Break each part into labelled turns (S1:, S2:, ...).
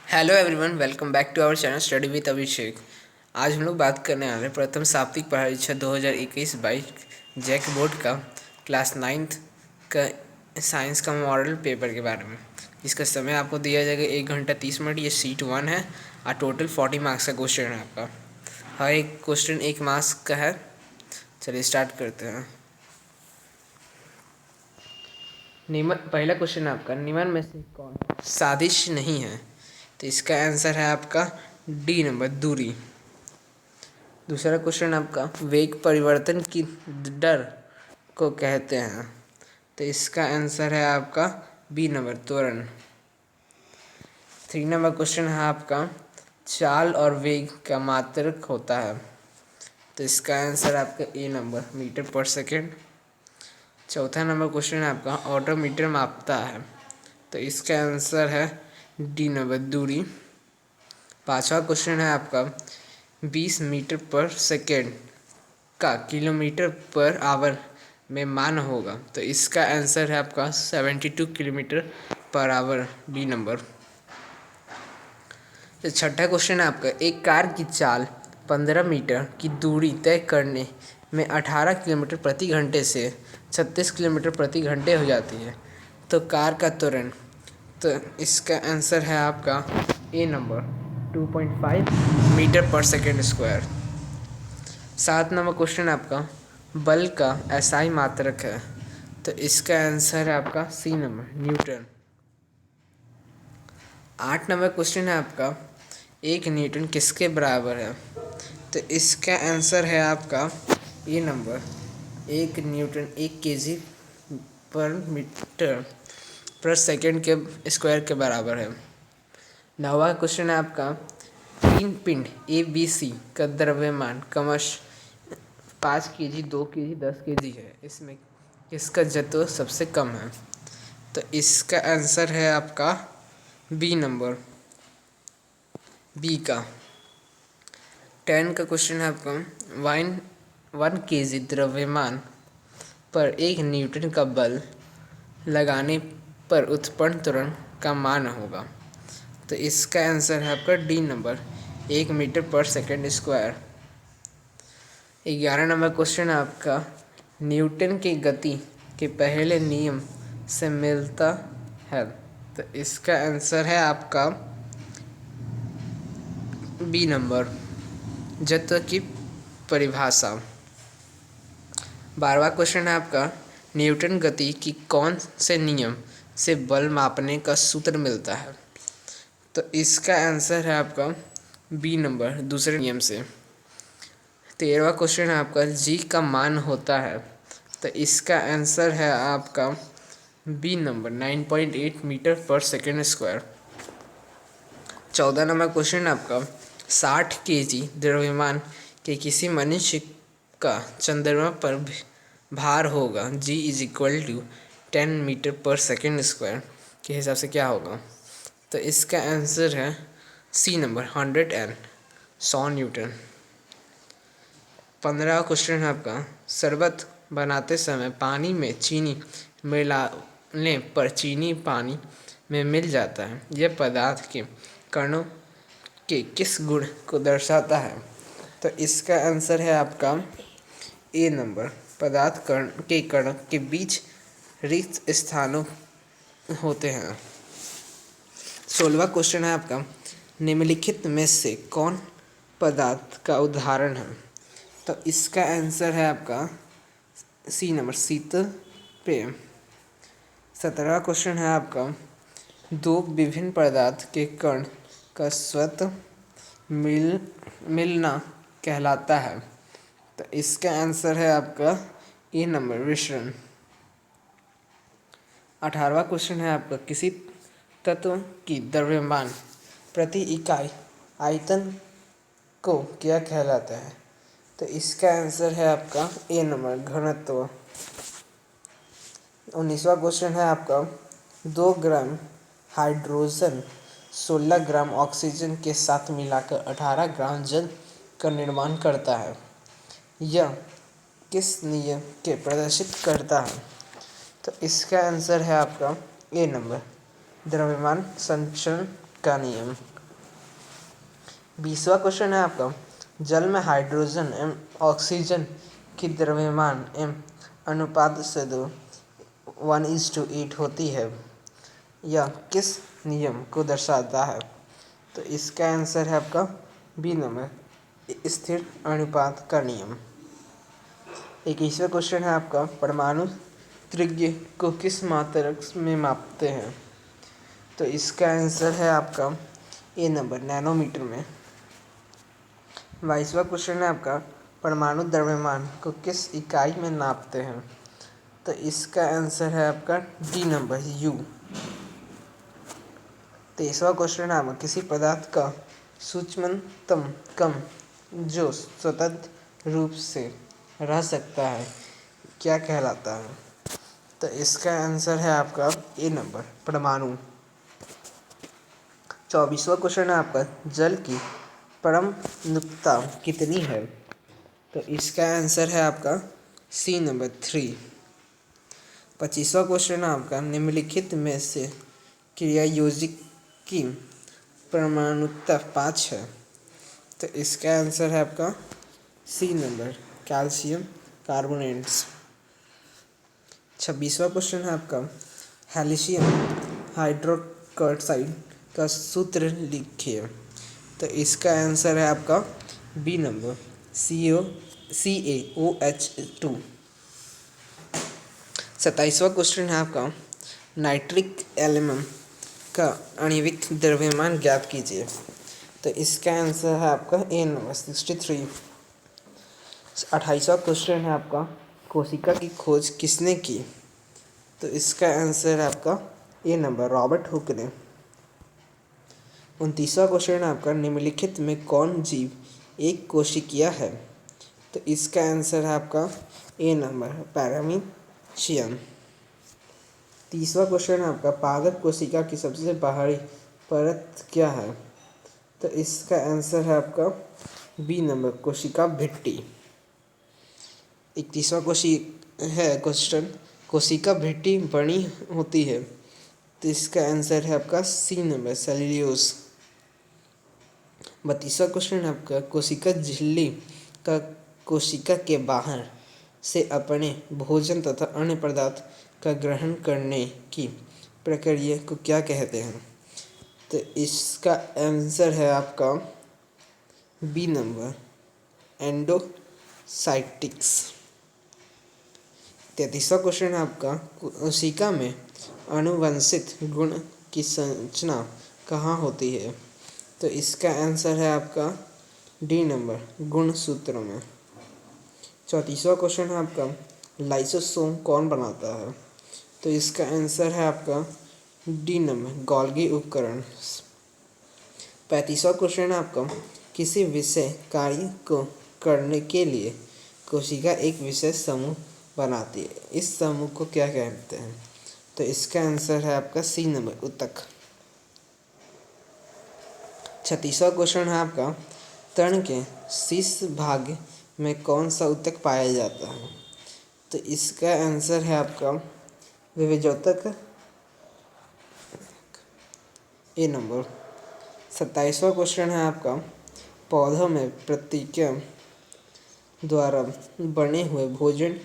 S1: Hello everyone, welcome back to our channel study with Abhishek. आज हम लोग बात करने वाले हैं प्रथम साप्ताहिक परीक्षा 2021-22 जैक बोर्ड का क्लास 9th का साइंस का मॉडल पेपर के बारे में। इसका समय आपको दिया जाएगा 1 घंटा 30 मिनट। ये सीट 1 है और टोटल 40 मार्क्स का क्वेश्चन है आपका। हर एक क्वेश्चन 1 मार्क्स का है। चलिए स्टार्ट करते हैं। पहला क्वेश्चन है आपका, निम्न में से कौन सादिश नहीं है? तो इसका आंसर है आपका डी नंबर, दूरी। दूसरा क्वेश्चन आपका, वेग परिवर्तन की दर को कहते हैं? तो इसका आंसर है आपका बी नंबर, त्वरण। 3 नंबर क्वेश्चन है आपका, चाल और वेग का मात्रक होता है? तो इसका आंसर आपका ए नंबर, मीटर पर सेकेंड। चौथा नंबर क्वेश्चन है आपका, ऑडोमीटर मापता है? तो इसका आंसर है डी नंबर, दूरी। पांचवा क्वेश्चन है आपका, 20 मीटर पर सेकेंड का किलोमीटर पर आवर में मान होगा? तो इसका आंसर है आपका 72 kilometre per hour, B number. तो छठा क्वेश्चन है आपका, एक कार की चाल 15 मीटर की दूरी तय करने में 18 किलोमीटर प्रति घंटे से 36 किलोमीटर प्रति घंटे हो जाती है, तो कार का त्वरण? तो इसका आंसर है आपका ए नंबर, 2.5 मीटर पर सेकेंड स्क्वायर। 7 नंबर क्वेश्चन आपका, बल का एसआई मात्रक है? तो इसका आंसर है आपका C number, Newton. 8 number question है आपका, 1 न्यूटन किसके बराबर है? तो इसका आंसर है आपका ए नंबर, 1 न्यूटन 1 केजी पर मीटर पर सेकेंड के स्क्वायर के बराबर है। 9वां क्वेश्चन है आपका, 3 पिंड ए बी सी का द्रव्यमान क्रमश 5 केजी, 2 केजी, 10 केजी है। इसमें किसका जत्व सबसे कम है? तो इसका आंसर है आपका बी नंबर, बी का। 10 का क्वेश्चन है आपका, 1 केजी द्रव्यमान पर 1 न्यूटन का बल लगाने पर उत्पन्न त्वरण का मान होगा? तो इसका आंसर है आपका डी नंबर, 1 मीटर पर सेकेंड स्क्वायर। 11 नंबर क्वेश्चन है आपका, न्यूटन की गति के पहले नियम से मिलता है? तो इसका आंसर है आपका बी नंबर, जत्व की परिभाषा। 12वां क्वेश्चन है आपका, न्यूटन गति की कौन से नियम से बल मापने का सूत्र मिलता है? तो इसका आंसर है आपका बी नंबर, दूसरे नियम से। 13वां क्वेश्चन है आपका, जी का मान होता है? तो इसका आंसर है आपका बी नंबर, 9.8 मीटर पर सेकेंड स्क्वायर। 14 नंबर क्वेश्चन है आपका, 60 केजी द्रव्यमान के किसी मनुष्य का चंद्रमा पर भार होगा जी इज इक्वल टू 10 मीटर पर सेकेंड स्क्वायर के हिसाब से क्या होगा? तो इसका आंसर है सी नंबर, 100 न्यूटन। 15वां क्वेश्चन है आपका, शरबत बनाते समय पानी में चीनी मिलाने पर चीनी पानी में मिल जाता है। यह पदार्थ के कणों के किस गुण को दर्शाता है? तो इसका आंसर है आपका ए नंबर, पदार्थ के कणों के बीच रिक्त स्थानों होते हैं। 16वां क्वेश्चन है आपका, निम्नलिखित में से कौन पदार्थ का उदाहरण है? तो इसका आंसर है आपका सी नंबर, शीतल पेय। 17वां क्वेश्चन है आपका, 2 विभिन्न पदार्थ के कण का स्वतः मिलना कहलाता है? तो इसका आंसर है आपका ए नंबर, विसरण। 18वां क्वेश्चन है आपका, किसी तत्व की द्रव्यमान प्रति इकाई आयतन को क्या कहलाता है? तो इसका आंसर है आपका ए नंबर, घनत्व। 19वां क्वेश्चन है आपका, 2 ग्राम हाइड्रोजन 16 ग्राम ऑक्सीजन के साथ मिलाकर 18 ग्राम जल का निर्माण करता है। यह किस नियम के प्रदर्शित करता है? तो इसका आंसर है आपका ए नंबर, द्रव्यमान संचरण का नियम। 20वां क्वेश्चन है आपका, जल में हाइड्रोजन एवं ऑक्सीजन की द्रव्यमान एवं अनुपात से 1:8 होती है, यह किस नियम को दर्शाता है? तो इसका आंसर है आपका बी नंबर, स्थिर अनुपात का नियम। 21वां क्वेश्चन है आपका, परमाणु त्रिज्या को किस मात्रक में मापते हैं? तो इसका आंसर है आपका ए नंबर, नैनोमीटर में। 22वां क्वेश्चन है आपका, परमाणु द्रव्यमान को किस इकाई में नापते हैं? तो इसका आंसर है आपका डी नंबर, यू। 23वां क्वेश्चन है आपका, किसी पदार्थ का सूक्ष्मतम कण जो स्वतंत्र रूप से रह सकता है क्या कहलाता है? तो इसका आंसर है आपका ए नंबर, परमाणु। 24वां क्वेश्चन है आपका, जल की परमाणुकता कितनी है? तो इसका आंसर है आपका सी नंबर, 3। 25वां क्वेश्चन है आपका, निम्नलिखित में से क्रियायोजक की परमाणुकता 5 है। तो इसका आंसर है आपका सी नंबर, कैल्शियम कार्बोनेट्स। 26वां क्वेश्चन है आपका, कैल्शियम हाइड्रोक्साइड का सूत्र लिखिए। तो इसका आंसर है आपका बी नंबर, CaOH2। 27वां क्वेश्चन है आपका, नाइट्रिक एलिमेंट का आणविक द्रव्यमान ज्ञात कीजिए। तो इसका आंसर है आपका ए नंबर, 63। 28वां क्वेश्चन है आपका, कोशिका की खोज किसने की? तो इसका आंसर है आपका ए नंबर, रॉबर्ट हुक ने। 29वां क्वेश्चन है आपका, निम्नलिखित में कौन जीव एक कोशिकीय है? तो इसका आंसर है आपका ए नंबर, पैरामीशियम। 30वां क्वेश्चन है आपका, पादप कोशिका की सबसे बाहरी परत क्या है? तो इसका आंसर है आपका बी नंबर, कोशिका भित्ति। 31वां क्वेश्चन, कोशिका भित्ति बनी होती है। तो इसका आंसर है आपका सी नंबर, सेल्यूलोज। 32वां क्वेश्चन है आपका, कोशिका झिल्ली का कोशिका के बाहर से अपने भोजन तथा अन्य पदार्थ का ग्रहण करने की प्रक्रिया को क्या कहते हैं? तो इसका आंसर है आपका बी नंबर, एंडोसाइटिक्स। 33वां क्वेश्चन है आपका, कोशिका में आनुवंशिक गुण की संरचना कहाँ होती है? तो इसका आंसर है आपका डी नंबर, गुणसूत्रों में। 34वां क्वेश्चन है आपका, लाइसोसोम कौन बनाता है? तो इसका आंसर है आपका डी नंबर, गोल्गी उपकरण। 35वां क्वेश्चन है आपका, किसी विशेष कार्य को करने के लिए कोशिका एक विशेष समूह बनाती है, इस समूह को क्या कहते हैं? तो इसका आंसर है आपका सी नंबर, ऊतक। 36वां क्वेश्चन है आपका, तर्ण के शीर्ष भाग में कौन सा ऊतक पाया जाता है? तो इसका आंसर है आपका विभेद्योतक, ए नंबर। 27वां क्वेश्चन है आपका, पौधों में प्रक्रिया द्वारा बने हुए भोजन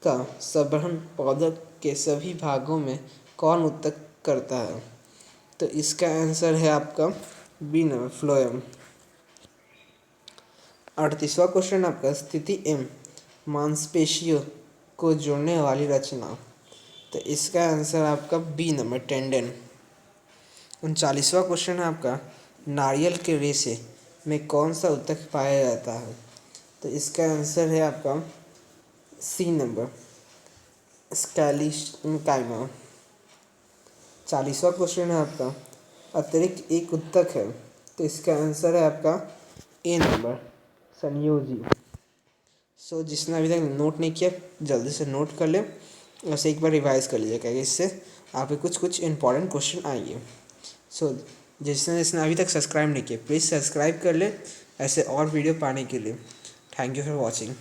S1: का संवहन पौधों के सभी भागों में कौन ऊतक करता है? तो इसका आंसर है आपका बी नंबर, फ्लोएम। 38वां क्वेश्चन आपका, स्थिति एवं मांसपेशियों को जोड़ने वाली रचना। तो इसका आंसर आपका बी नंबर, टेंडन। 39वां क्वेश्चन है आपका, नारियल के रेशे में कौन सा ऊतक पाया जाता है? तो इसका आंसर है आपका सी नंबर, स्कैलिकाइमा। 40वां क्वेश्चन है आपका, अतिरिक्त एक ऊतक है। तो इसका आंसर है आपका ए नंबर, संयोजी। जिसने अभी तक नोट नहीं किया जल्दी से नोट कर ले, वैसे एक बार रिवाइज कर लीजिएगा, इससे आपके कुछ इंपॉर्टेंट क्वेश्चन आएंगे। जिसने अभी तक सब्सक्राइब नहीं किया प्लीज़ सब्सक्राइब कर ले ऐसे और वीडियो पाने के लिए। Thank you for watching.